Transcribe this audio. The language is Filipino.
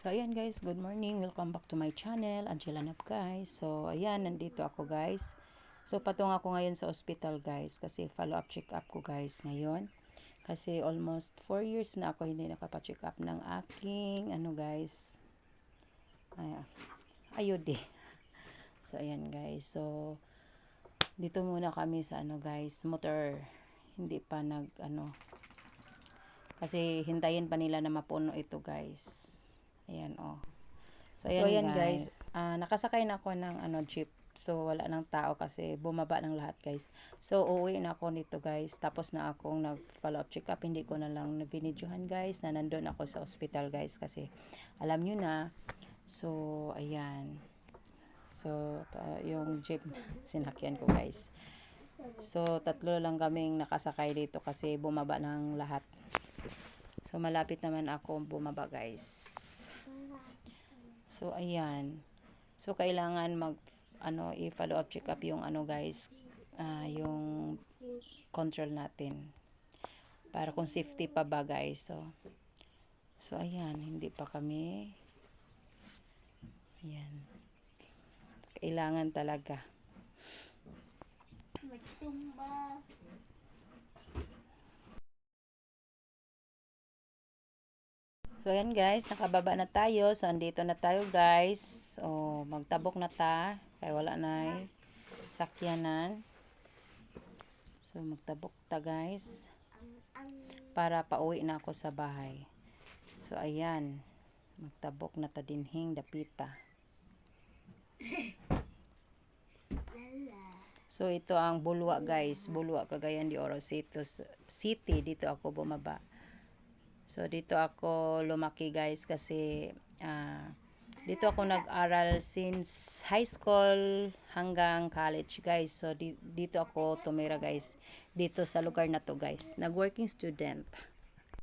So, ayan guys, good morning. Welcome back to my channel, Angela Nap guys. So, ayan, nandito ako guys. So, patungo ako ngayon sa hospital guys kasi follow-up check-up ko guys ngayon. Kasi almost 4 years na ako hindi nakapa-check up ng aking, guys, ayode. So, ayan guys. So, dito muna kami sa guys, motor. Hindi pa kasi hintayin pa nila na mapuno ito guys. Ayan So ayan, guys, nakasakay na ako ng jeep. So wala nang tao kasi bumaba ng lahat guys. So uuwi na ako nito guys. Tapos na akong nag-follow up check up. Hindi ko na lang nabinidyohan guys na nandun ako sa hospital guys kasi alam nyo na. So ayan. So yung jeep sinakyan ko guys. So tatlo lang kaming nakasakay dito kasi bumaba ng lahat. So malapit naman ako bumaba guys. So ayan. So kailangan i-follow up check up yung guys, yung control natin. Para kung safety pa ba guys. So ayan, hindi pa kami. Ayan. Kailangan talaga. So, ayan guys, nakababa na tayo. So, andito na tayo guys. So, magtabok na ta. Kaya wala na sakyanan. So, magtabok ta guys. Para pauwi na ako sa bahay. So, ayan. Magtabok na ta dinhing dapita. So, ito ang Bulwa guys. Bulwa, Cagayan de Oro City. Dito ako bumaba. So, dito ako lumaki guys kasi dito ako nag-aral since high school hanggang college guys. So, dito ako tumira guys. Dito sa lugar na to guys. Nag-working student.